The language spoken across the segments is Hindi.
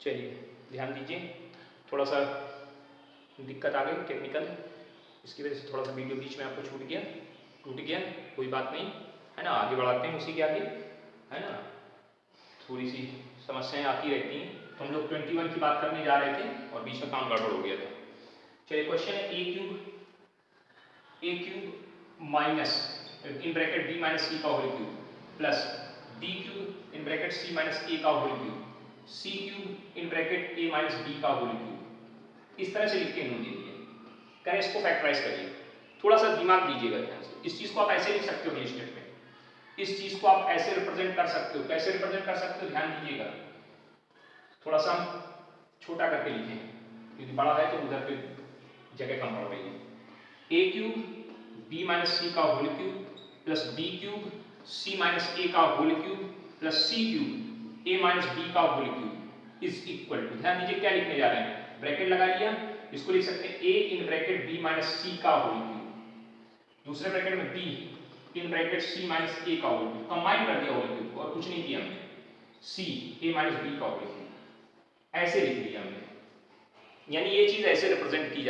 चलिए ध्यान दीजिए, थोड़ा सा दिक्कत आ गई टेक्निकल, इसकी वजह से थोड़ा सा वीडियो बीच में आपको टूट गया, कोई बात नहीं है ना। आगे बढ़ाते हैं उसी के आगे, है ना। थोड़ी सी समस्याएं आती रहती हैं, तो हम लोग 21 की बात करने जा रहे थे और बीच में काम गड़बड़ हो गया था। चलिए क्वेश्चन है A cube minus in bracket B minus C का whole cube plus B cube in bracket C minus A का whole cube C cube in bracket A minus B का होल क्यूब, इस तरह से लिख के इन्होंने दे दिया। करें इसको फैक्टराइज करिए, थोड़ा सा दिमाग दीजिएगा ध्यान से। इस चीज को आप ऐसे लिख सकते हो इंग्लिश में, इस चीज को आप ऐसे रिप्रेजेंट कर सकते हो। कैसे रिप्रेजेंट कर सकते हो ध्यान दीजिएगा, थोड़ा सा हम छोटा करके लिखें क्योंकि बड़ा है तो उधर पे जगह कम पड़ रही है। A cube B minus C का whole cube plus B cube C minus A का whole cube plus C cube A minus B का whole cube is equal to, ध्यान दीजिए क्या लिखने जा रहे हैं, ब्रैकेट लगा लिया, इसको लिख सकते हैं A in bracket B minus C का होल क्यूब, दूसरे ब्रैकेट में B in bracket C minus A का होल क्यूब, कंबाइन कर दिया होल क्यूब को और कुछ नहीं किया हमने, सी ए माइनस बी का होल क्यूब ऐसे लिख दिया हमने। यानी ये चीज ऐसे रिप्रेजेंट की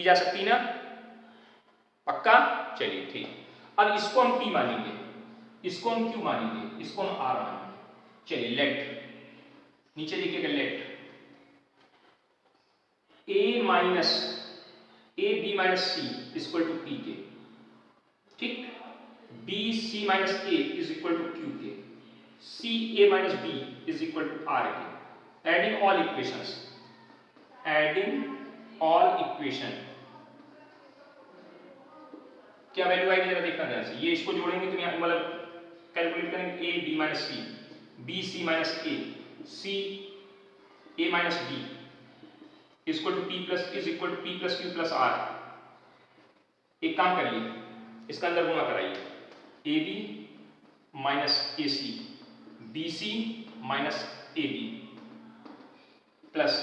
जा सकती ना, पक्का। चलिए ठीक, अब इसको हम P मानेंगे, इसको हम Q मानेंगे, इसको हम R मानेंगे। चलिए लेट, नीचे देखिएगा let A minus A B minus C equal to P के, ठीक, B C minus A is equal to Q के, C A minus B is equal to R के। Adding all equations, adding all equation, क्या वैल्यू आएगी जरा देखना ध्यान से। ये इसको जोड़ेंगे तो यहाँ मतलब कैलकुलेट करेंगे A B minus C, B C minus A, C A minus B equal to P plus is equal to P plus Q plus R. एक काम करिए, इसका अंदर गुणा कराइए, A B minus A C, B C minus A B plus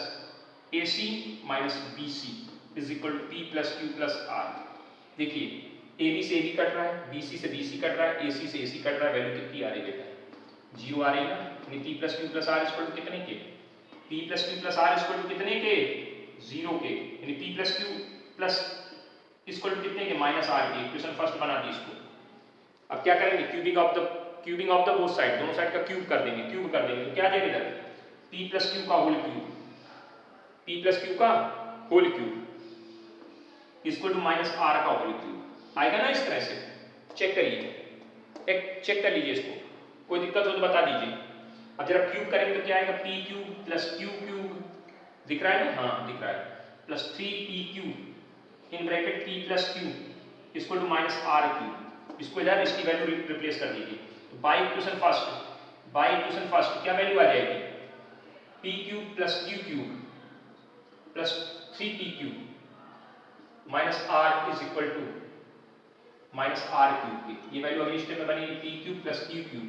A C minus B C is equal to P plus Q plus R. देखिए ए बी से ए बी कट रहा है, बी सी से बी सी कट रहा है, ए सी से ए सी कट रहा है, वैल्यू कितनी आ रही है बेटा, 0 आ रही है ना। यानी P plus Q plus R equal to कितने के, P plus Q plus R equal to कितने के, 0 के, यानी P plus Q plus equal to कितने के, माइनस आर के। इक्वेशन फर्स्ट बना दी इसको। अब क्या करेंगे, cubing of the both side, दोनों साइड का क्यूब कर देंगे, तो क्या आ जाएगा इधर, पी प्लस क्यू का whole cube, P plus Q का whole cube equal to minus R का होल क्यूब आएगा ना। इस तरह से चेक करिए, एक चेक कर लीजिए इसको, कोई दिक्कत हो तो बता दीजिए। अब जरा क्यूब करेंगे तो क्या आएगा, P cube plus Q cube, दिख रहा है ना, हाँ दिख रहा है, plus 3p cube in bracket p plus Q equal to minus R cube. इसको इधर इसकी वैल्यू रिप्लेस कर दीजिए। तो बाय इक्वेशन फर्स्ट क्या वैल्यू आ जाएगी, p cube plus Q cube plus 3p cube minus R is equal to minus R cube की। ये वैल्यू अगली स्टेप में बनेगी, P cube plus Q cube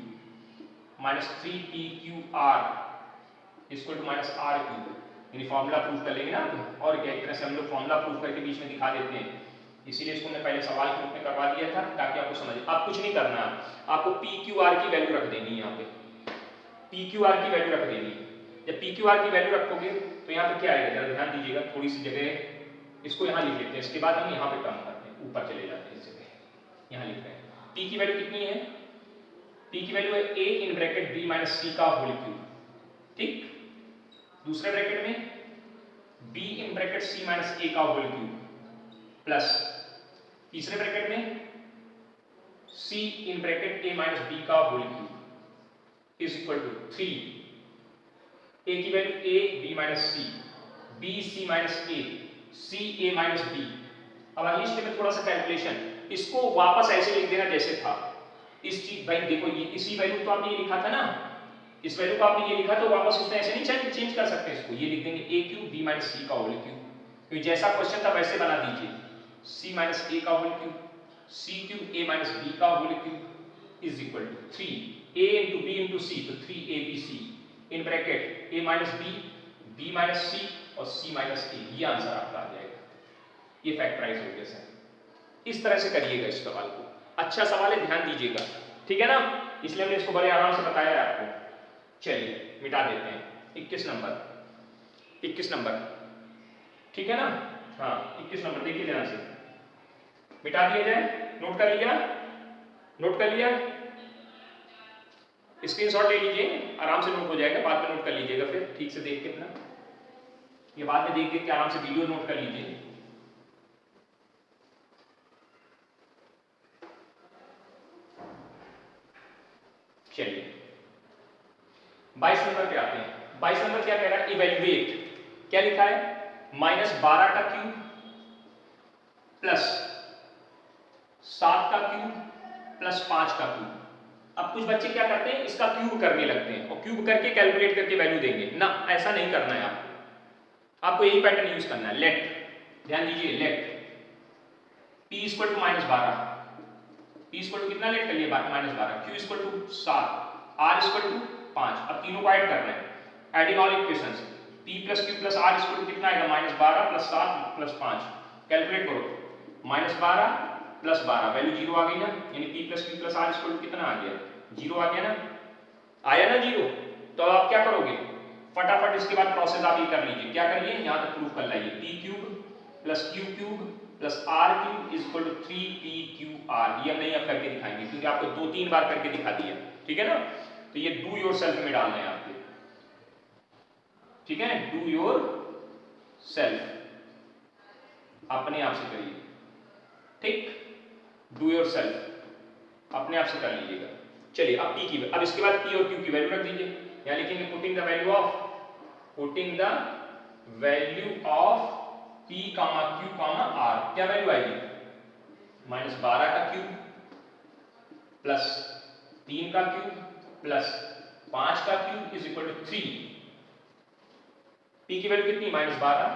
minus 3p Q R equal to minus R cube. यानी फॉर्मूला प्रूफ कर लेंगे ना, और क्या, एक तरह से हम लोग फॉर्मूला प्रूफ करके बीच में दिखा देते हैं। इसीलिए इसको हमने पहले सवाल के रूप में करवा दिया था ताकि आपको समझ, आप कुछ नहीं करना, आपको पी क्यू आर की वैल्यू रख देनी है। यहाँ पे पी क्यू आर की वैल्यू रख देनी है। जब पी क्यू आर की वैल्यू रखोगे तो यहाँ पे क्या आएगा, जरा ध्यान दीजिएगा, थोड़ी सी जगह इसको यहाँ लिख लेते हैं, इसके बाद हम यहाँ पे काम करते हैं, ऊपर चले जाते हैं। इस जगह यहाँ लिख रहे हैं, p की वैल्यू कितनी है, p की वैल्यू है a in bracket b minus c का होल क्यूब, ठीक, दूसरे ब्रैकेट में b in bracket c minus a का होल क्यूब प्लस तीसरे ब्रैकेट में c in bracket a minus b का whole cube is equal to 3, a की value a b minus c, b c minus a, c a minus b। अब अगली स्टेप में थोड़ा सा कैलकुलेशन, इसको वापस ऐसे लिख देना जैसे था। इस चीज भाई देखो, ये इसी वैल्यू तो आपने ये लिखा था ना, इस वैल्यू को आपने ये लिखा तो वापस उसमें ऐसे नहीं चेंज कर सकते इसको, ये लिख देंगे a cube b minus c का होल क्यूब, क्योंकि जैसा क्वेश्चन था वैसे बना दीजिए, c माइनस a का whole cube, c cube a minus b का whole cube is equal to 3 a into b into c, तो 3abc in bracket a minus b, b minus c और c माइनस a। ये आंसर आपका आ जाएगा। ये फैक्टराइज हो गया सर। इस तरह से करिएगा इस सवाल को, अच्छा सवाल है, ध्यान दीजिएगा, ठीक है ना, इसलिए हमने इसको बड़े आराम से बताया है आपको। चलिए मिटा देते हैं, 21 नंबर, 21 नंबर, ठीक है ना। हाँ 21 नंबर, देखिए ध्यान से, मिटा दिया जाए, नोट कर लिया, नोट कर लिया, स्क्रीनशॉट ले लीजिए, आराम से नोट हो जाएगा, बाद में नोट कर लीजिएगा, फिर ठीक से देख के अपना, ये बाद में देख देख के आराम से वीडियो नोट कर लीजिए। चलिए 22 नंबर पे आते हैं। 22 नंबर क्या कह रहा है, इवेल्युएट, क्या लिखा है, -12 का क्यूब प्लस 7 का क्यूब प्लस 5 का क्यूब। अब कुछ बच्चे क्या करते हैं, इसका क्यूब करने लगते हैं और क्यूब करके कैलकुलेट करके वैल्यू देंगे ना, ऐसा नहीं करना है आपको यही पैटर्न यूज करना है। लेट, ध्यान दीजिए, let p equal to -12, p equal to कितना लेट कर लिया, -12, q equal to 7, r equal to 5। अब तीनों को ऐड कर रहे हैं, adding all equations, p plus q plus r equal to कितना आएगा, -12 प्लस 7 प्लस 5, कैलकुलेट करो, -12 प्लस 12, वैल्यू 0 आ गई ना, यानी p plus q plus r equal to कितना आ गया, 0 आ गया ना, आया ना 0। तो आप क्या करोगे, फटाफट इसके बाद प्रोसेस आप ये कर लीजिए, क्या करिए, यहां तक प्रूफ कर लाइए, p cube plus q cube plus r cube is equal to 3pqr। ये हम नहीं अब करके दिखाएंगे क्योंकि आपको 2-3 बार करके दिखा दिया, ठीक है ना। तो ये डू योर सेल्फ में डालना है आपके, ठीक है, डू योर सेल्फ, अपने आप से करिए, ठीक, डू योर सेल्फ अपने आप से कर लीजिएगा। चलिए अब p की, अब इसके बाद p और q की वैल्यू रख दीजिए, यहां लिखेंगे putting the value of, putting the value of p comma q comma r, क्या वैल्यू आएगी, -12 का क्यूब प्लस 3 का क्यूब प्लस 5 का cube is equal to 3। p की वैल्यू कितनी, -12,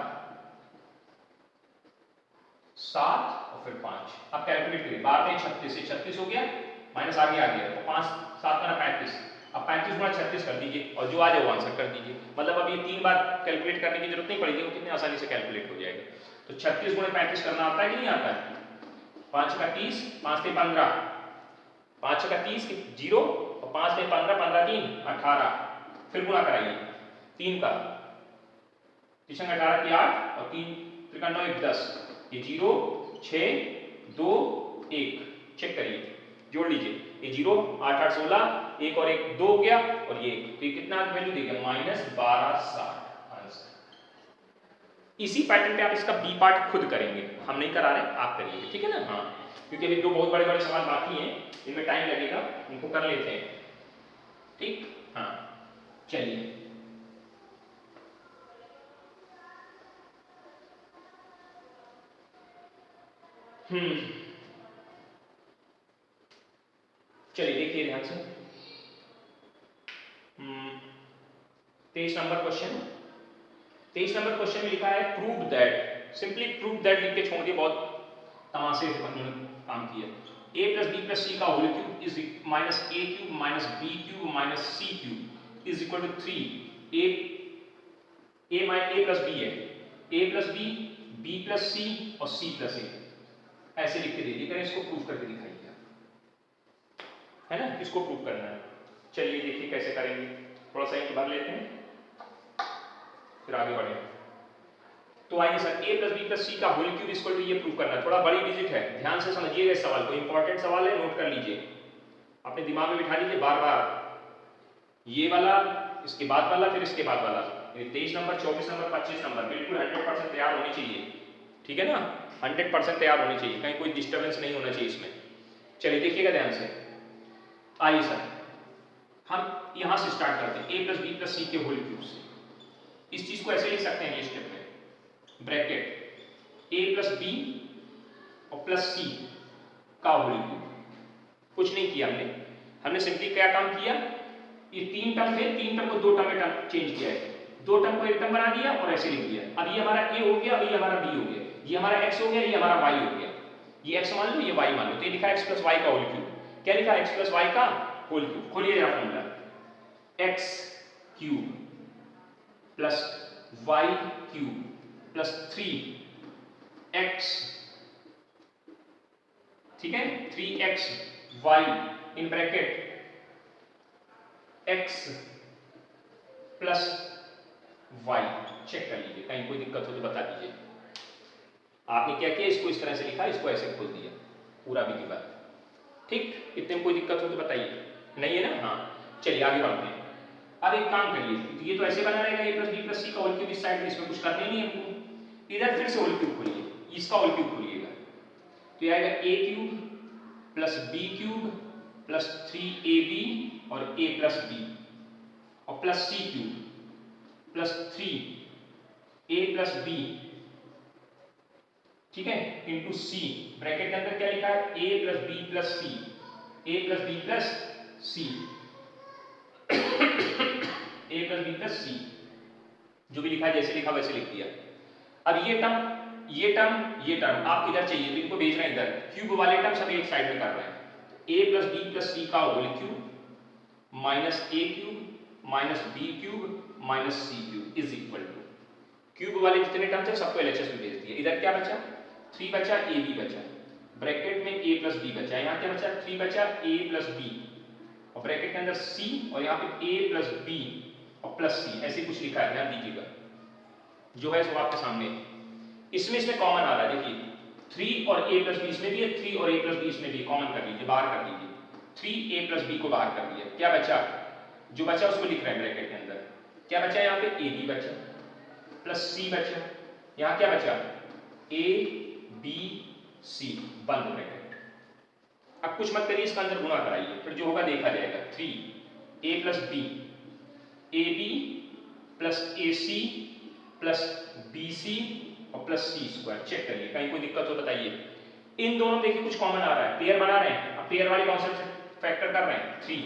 7 और फिर 5। अब कैलकुलेट करिए, 12 36 से 36 हो गया, माइनस आगे आ गया, तो 5 7 का 35, अब 35 गुणा 36 कर दीजिए और जो आ जाए वो आंसर कर दीजिए। मतलब अब ये 3 बार कैलकुलेट करने की जरूरत नहीं पड़ेगी, वो कितने आसानी से कैलकुलेट हो जाएगा। तो 36 गुणा 35 करना आता है कि नहीं आता है, 5 का 30, 5 से 15, 5 का 30 0 और 5 से 15, 15 3 18, फिर गुणा कराइए 3 का 3 18 की 8 और 3 3 9 1 10, ये 0 6 2 1, चेक करिए, जोड़ लीजिए, ये 0 8 8 16, 1 और 1 2 हो गया और ये 1, तो ये कितना वैल्यू देगा, -12 60 आंसर। इसी पैटर्न पे आप इसका बी पार्ट खुद करेंगे, हम नहीं करा रहे, आप करिए, ठीक है ना। हाँ क्योंकि अभी 2 बहुत बड़े बड़े सवाल बाकी हैं, इनमें टाइम लगेगा, इनको कर लेते हैं, ठीक। हाँ चलिए चलिए देखिए ध्यान से, 23 नंबर क्वेश्चन, 23 नंबर क्वेश्चन में लिखा है prove that, simply prove that लिख के छोड़ दिए, बहुत तमाशे से उन्होंने काम किया। a प्लस बी प्लस सी का whole cube is minus a cube minus b cube minus c cube is equal to 3। A plus b है, a प्लस बी प्लस सी और सी प्लस ए, ऐसे लिख के दे दिए, इसको प्रूव करके दिखाइए, है ना, इसको प्रूव करना है। चलिए देखिए कैसे करेंगे, थोड़ा सा एक भर लेते हैं फिर आगे बढ़े। तो आइए sir, a plus B plus सी का होल क्यूब इक्वल टू, ये प्रूव करना है, थोड़ा बड़ी डिजिट है, ध्यान से समझिएगा इस सवाल को, इंपॉर्टेंट सवाल है, नोट कर लीजिए, अपने दिमाग में बिठा लीजिए बार बार, ये वाला इसके बाद वाला फिर इसके बाद वाला, 23 नंबर 24 नंबर 25 नंबर बिल्कुल 100% तैयार होनी चाहिए, ठीक है ना, 100% तैयार होनी चाहिए, कहीं कोई डिस्टर्बेंस नहीं होना चाहिए इसमें। चलिए देखिएगा ध्यान से, आइए सर हम यहां से स्टार्ट करते हैं, a प्लस बी प्लस सी के होल क्यूब से, इस चीज को ऐसे लिख सकते हैं, ये स्टेप में ब्रैकेट a प्लस बी और प्लस सी का होल क्यूब, कुछ नहीं किया हमने सिंपली क्या काम किया, ये 3 टर्म थे, 3 टर्म को 2 टर्म में चेंज किया है, 2 टर्म को 1 टर्म बना दिया और ऐसे लिख दिया। अब ये हमारा a हो गया, अब ये हमारा b हो गया, ये हमारा x हो गया, ये हमारा y हो गया, ये x मान लो ये y मान लो, तो ये लिखा है x प्लस y का होल क्यूब, क्या लिखा है x प्लस y का होल क्यूब, खोलिए जरा formula, x cube plus y cube plus 3x, ठीक है, 3x y in bracket x plus y. Check कर लीजिए, कहीं कोई दिक्कत हो तो बता दीजिए। आपने क्या किया, इसको इस तरह से लिखा, इसको ऐसे खोल दिया पूरा भी की बात। ठीक, इतने में कोई दिक्कत हो तो बताइए, नहीं है ना? हाँ चलिए आगे बढ़ते हैं। अब एक काम करिए, ये तो ऐसे बना रहेगा a प्लस बी प्लस सी का होल क्यूब इस साइड में, इसमें कुछ करना ही नहीं है हमको। इधर फिर से होल क्यूब खोलिए, इसका होल क्यूब खोलिएगा तो ये आएगा a cube plus B cube plus 3ab और a प्लस बी और plus c cube plus 3a plus b, ठीक है, इंटू सी। ब्रैकेट के अंदर क्या लिखा है, a plus B plus C, a plus B plus C, a plus B plus C, जो भी लिखा है जैसे लिखा वैसे लिख दिया। अब ये टर्म आप इधर चाहिए तो इनको भेज रहे हैं इधर, क्यूब वाले टर्म सब एक साइड में कर रहे हैं। a प्लस बी प्लस सी का whole cube minus a cube minus b cube minus c cube is equal to, cube वाले जितने टर्म्स हैं सबको एलएचएस में भेज दिया। इधर क्या बचा, 3 बचा, a b बचा, ब्रैकेट में a प्लस b बचा, यहाँ क्या बचा, 3 बचा, a प्लस b और ब्रैकेट के अंदर c और यहाँ पे a प्लस b और प्लस c, ऐसे कुछ लिखा है, ध्यान दीजिएगा। जो है सो आपके सामने, इसमें कॉमन आ रहा है, देखिए 3 और a प्लस बी इसमें भी है, 3 और a प्लस बी इसमें भी, कॉमन कर लीजिए, बाहर कर लीजिए। 3a प्लस बी को बाहर कर दिया, क्या बचा, जो बचा उसको लिख रहे हैं ब्रैकेट के अंदर, क्या बचा यहाँ पे, a b बचा प्लस c बचा, यहाँ क्या बचा, a b c, बंद ब्रैकेट। अब कुछ मत करिए, इसका अंदर गुणा कराइए, फिर जो होगा देखा जाएगा। 3a plus b, a B plus A c plus b c और प्लस सी स्क्वायर। चेक करिए, कहीं कोई दिक्कत हो बताइए। इन दोनों देखिए कुछ कॉमन आ रहा है, पेयर बना रहे हैं, अब पेयर वाले कॉन्सेप्ट से फैक्टर कर रहे हैं। 3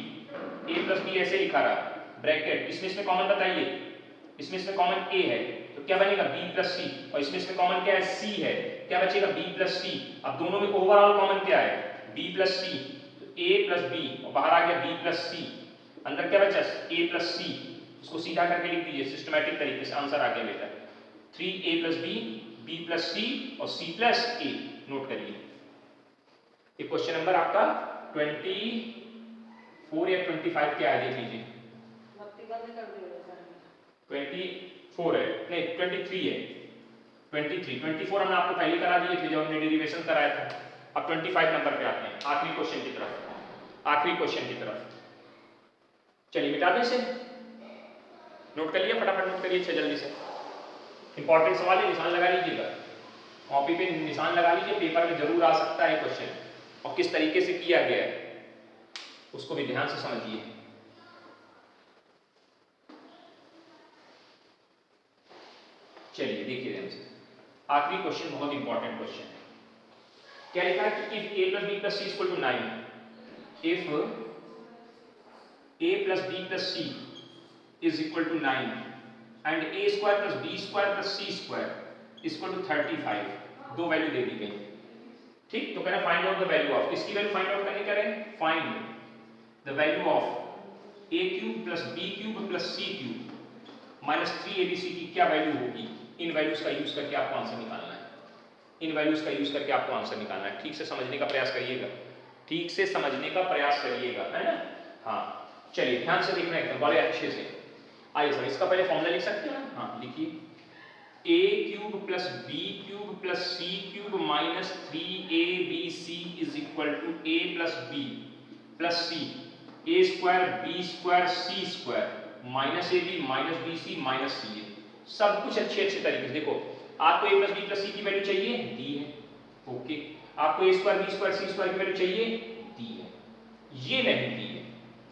a प्लस बी ऐसे लिखा रहा, ब्रैकेट, इसमें कॉमन बताइए, इसमें कॉमन a है तो क्या बनेगा b प्लस सी, और इसमें कॉमन क्या है, c है, क्या बचेगा b प्लस सी। अब दोनों में ओवरऑल कॉमन क्या है, b प्लस सी, तो a प्लस बी और बाहर आ गया b प्लस सी, अंदर क्या बचा, a प्लस सी, इसको सीधा करके लिख दीजिए सिस्टमैटिक तरीके से, आंसर आ गया बेटा 3a plus B, b plus सी और c प्लस a। नोट करिए, ये क्वेश्चन नंबर आपका 24 या 25 क्या है, देख लीजिए। 24 है, नहीं 23 है, 24 हमने आपको पहले करा दिए थे जब हमने डेरिवेशन कराया था। अब 25 नंबर पे आते हैं, आखिरी क्वेश्चन की तरफ, आखिरी क्वेश्चन की तरफ। चलिए मिटा दें इसे, नोट कर लिया, फटाफट नोट करिए जल्दी से। इंपॉर्टेंट सवाल है, निशान लगा लीजिएगा, कॉपी पे निशान लगा लीजिए, पेपर में जरूर आ सकता है क्वेश्चन, और किस तरीके से किया गया है उसको भी ध्यान से समझिए। चलिए देखिए ध्यान से, आखिरी क्वेश्चन बहुत इंपॉर्टेंट क्वेश्चन है। क्या लिखा है कि if a plus B plus c equal to 9, if a plus B plus c is equal to 9 and a square plus b square plus c square equal to 35, दो वैल्यू दे दी गई, ठीक। तो कह रहा है find out the value of, किसकी वैल्यू फाइंड आउट करने, करें find the value of a cube plus B cube plus C cube minus 3abc की क्या वैल्यू होगी। इन वैल्यूज का यूज करके आपको आंसर निकालना है, इन वैल्यूज का यूज करके आपको आंसर निकालना है। ठीक से समझने का प्रयास करिएगा, ठीक से समझने का प्रयास करिएगा, है ना। हाँ चलिए ध्यान से देखना एकदम बड़े अच्छे से। आइए सर, इसका पहले फॉर्मूला लिख सकते हैं, हाँ लिखिए, a cube plus B cube plus C cube minus 3abc is equal to a plus B plus C, a square B square C square minus A B minus B C minus C A. सब कुछ अच्छे तरीके से देखो, आपको a plus B plus C की वैल्यू चाहिए, दी है, ओके। आपको a square B square C square की वैल्यू चाहिए, दी है, ये नहीं दी है,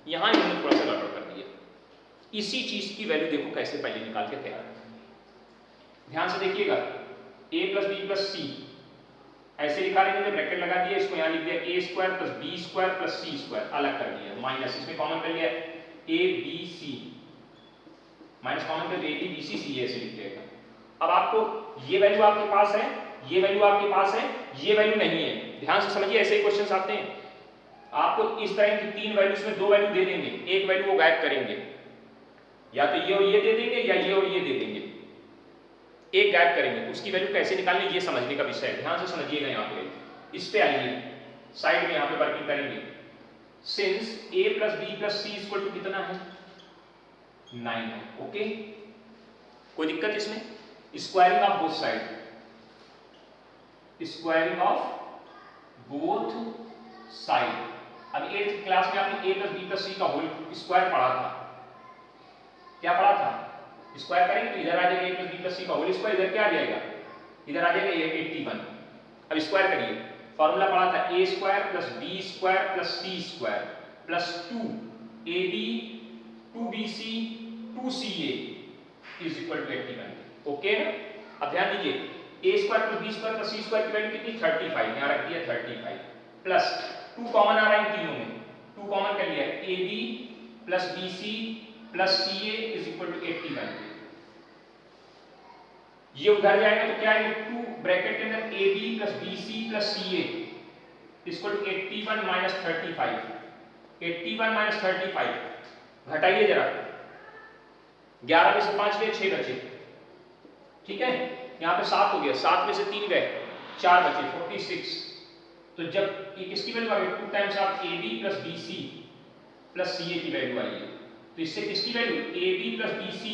यहां इन्होंने थोड़ा सा गड़बड़ कर दिया। इसी चीज की वैल्यू देखो कैसे पहले निकाल के तैयार, ध्यान से देखिएगा। a प्लस बी प्लस सी ऐसे लिखा रहे हैं, ब्रैकेट लगा दिया, इसको यहां लिख दिया a square plus b square plus c square, अलग कर दिया, माइनस इसमें कॉमन कर लिया a b c, minus common कर a b b c c ऐसे लिख दिया। अब आपको ये वैल्यू आपके पास है, ये वैल्यू आपके पास है, ये वैल्यू नहीं है, ध्यान से समझिए, ऐसे ही क्वेश्चंस आते हैं। आपको इस तरह की तीन वैल्यूज में दो वैल्यू दे देंगे, एक वैल्यू वो गायब करेंगे, या तो ये और ये दे देंगे या ये और ये दे देंगे, एक गायब करेंगे। उसकी वैल्यू कैसे निकालनी ये समझने का विषय है, ध्यान से समझिएगा। यहाँ पे इस पे आइए, साइड में यहाँ पे वर्किंग करेंगे। Since a plus B plus c equal to कितना है, 9 है, ओके। कोई दिक्कत इसमें? Squaring of both side, squaring of both side. अब 8th क्लास में आपने a प्लस बी प्लस सी का होल स्क्वायर पढ़ा था, क्या पढ़ा था? स्क्वायर करेंगे तो इधर आ जाएगा a प्लस बी प्लस सी का होल स्क्वायर, इधर क्या आ जाएगा? इधर आ जाएगा 81। अब स्क्वायर करिए, फॉर्मूला पढ़ा था a square plus b square plus c square plus 2ab 2bc 2ca is equal to 81। Okay ना? अब ध्यान दीजिए, a square plus b square plus c square की वैल्यू कितनी? 35, यहाँ रख दिया 35 प्लस 2 कॉमन आ रहा है इन तीनों में, 2 कॉमन कर लिया, ab plus bc plus ca is equal to 81। ये उधर जाएगा तो क्या आएगा? 2 ब्रैकेट के अंदर ab plus bc plus ca equal to 81 minus 35, 81 minus 35 घटाइए जरा, 11 में से 5 गए 6 बचे, ठीक है? यहाँ पे 7 हो गया, 7 में से 3 गए 4 बचे, 46। तो जब ये किसकी वैल्यू आ गई? 2 times of ab plus bc plus ca की वैल्यू आई है, तो इससे किसकी value? ab plus bc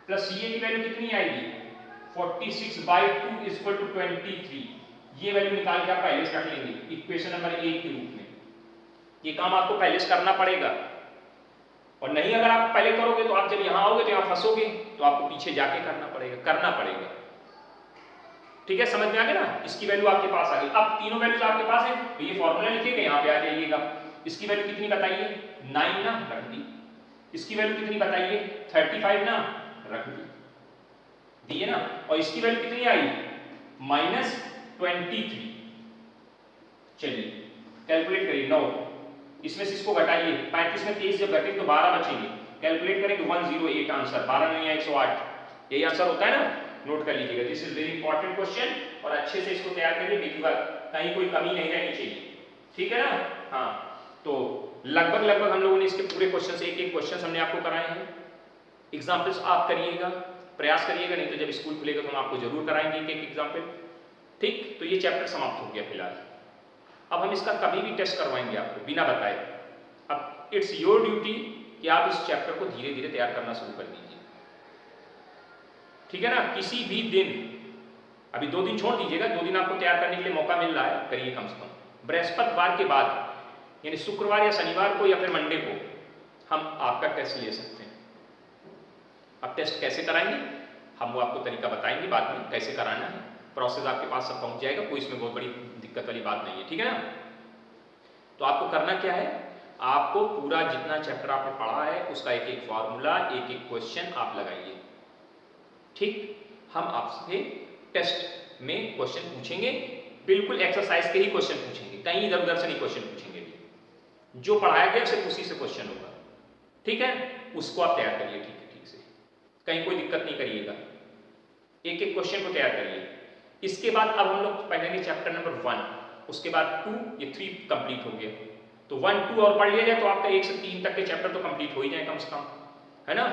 plus ca की वैल्यू कितनी आएगी? 46/2 इज इक्वल टू 23। ये वैल्यू निकाल के आप पहले से रख लेंगे इक्वेशन नंबर 1 के रूप में। ये काम आपको पहले से करना पड़ेगा, और नहीं अगर आप पहले करोगे तो आप जब यहाँ आओगे तो यहाँ फंसोगे, तो आपको पीछे जाके करना पड़ेगा। ठीक है, समझ में आ गया ना? इसकी वैल्यू आपके पास आ गई। अब तीनों वैल्यूज आपके पास है, तो ये फॉर्मूला लिखेंगे, यहाँ पे आ जाइएगा। इसकी वैल्यू कितनी बताइए? 9 ना, रख दी। इसकी वैल्यू कितनी बताइए? 35 ना, रख दी, दिए ना। और इसकी वैल्यू कितनी आई? -23। चलिए कैलकुलेट करिए, 9 इसमें से इसको घटाइए, 35 में 23 जब घटेंगे तो 12 बचेंगे। कैलकुलेट करेंगे 108 आंसर, 12 नहीं है 108, यही आंसर होता है ना, नोट कर लीजिएगा। This is very important question, और अच्छे से इसको तैयार करिए, देखिएगा कहीं कोई कमी नहीं रहनी चाहिए, ठीक है ना? हाँ, तो लगभग हम लोगों ने इसके पूरे क्वेश्चन, एक क्वेश्चन हमने आपको कराए हैं। एग्जाम्पल्स आप करिएगा, प्रयास करिएगा, नहीं तो जब स्कूल खुलेगा तो हम आपको जरूर कराएंगे एक एग्जाम्पल। ठीक, तो ये चैप्टर समाप्त हो गया फिलहाल। अब हम इसका कभी भी टेस्ट करवाएंगे आपको बिना बताए। अब इट्स योर ड्यूटी कि आप इस चैप्टर को धीरे धीरे तैयार करना शुरू कर दीजिए, ठीक है ना? किसी भी दिन, अभी 2 दिन छोड़ दीजिएगा, 2 दिन आपको तैयार करने के लिए मौका मिल रहा है, करिए कम से कम। बृहस्पतिवार के बाद यानी शुक्रवार या शनिवार को या फिर मंडे को हम आपका टेस्ट ले सकते हैं। अब टेस्ट कैसे कराएंगे हम वो आपको तरीका बताएंगे बाद में, कैसे कराना है। प्रोसेस आपके पास सब पहुंच जाएगा, कोई इसमें बहुत बड़ी दिक्कत वाली बात नहीं है, ठीक है ना? तो आपको करना क्या है, आपको पूरा जितना चैप्टर आपने पढ़ा है उसका एक एक फॉर्मूला, एक एक क्वेश्चन आप लगाइए, ठीक? हम आपसे टेस्ट में क्वेश्चन पूछेंगे, बिल्कुल एक्सरसाइज के ही क्वेश्चन पूछेंगे, कहीं इधर उधर से नहीं क्वेश्चन पूछेंगे। जो पढ़ाया गया सिर्फ उसी से क्वेश्चन होगा, ठीक है? उसको आप तैयार करिए ठीक से, कहीं कोई दिक्कत नहीं करिएगा, एक एक क्वेश्चन को तैयार करिए। इसके बाद अब हम लोग पढ़ेंगे चैप्टर नंबर 1, उसके बाद 2, ये 3 कंप्लीट हो गया, तो 1, 2 और पढ़ लिया जाए तो आपका 1 से 3 तक के चैप्टर तो कंप्लीट हो ही जाए कम से कम, है ना?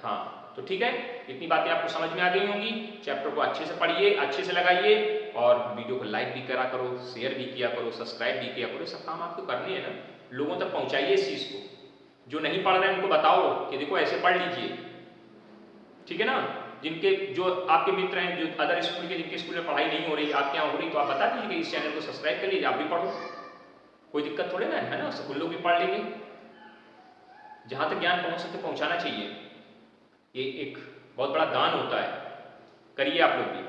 हाँ, तो ठीक है, इतनी बातें आपको समझ में आ गई होंगी। चैप्टर को अच्छे से पढ़िए, अच्छे से लगाइए, और वीडियो को लाइक भी करा करो, शेयर भी किया करो, सब्सक्राइब भी किया करो। सब काम आपको करने हैं ना, लोगों तक पहुंचाइए इस चीज को। जो नहीं पढ़ रहे हैं उनको बताओ कि देखो ऐसे पढ़ लीजिए, ठीक है ना? जिनके जो आपके मित्र हैं जो अदर स्कूल के, जिनके स्कूल में पढ़ाई नहीं हो रही, आपके यहाँ हो रही, तो आप बता दीजिए कि इस चैनल को सब्सक्राइब कर लीजिए, आप भी पढ़ो, कोई दिक्कत थोड़े ना है ना? सब लोग भी पढ़ लेंगे। जहां तक ज्ञान पहुंच सके पहुंचाना चाहिए, ये एक बहुत बड़ा दान होता है, करिए आप लोग भी।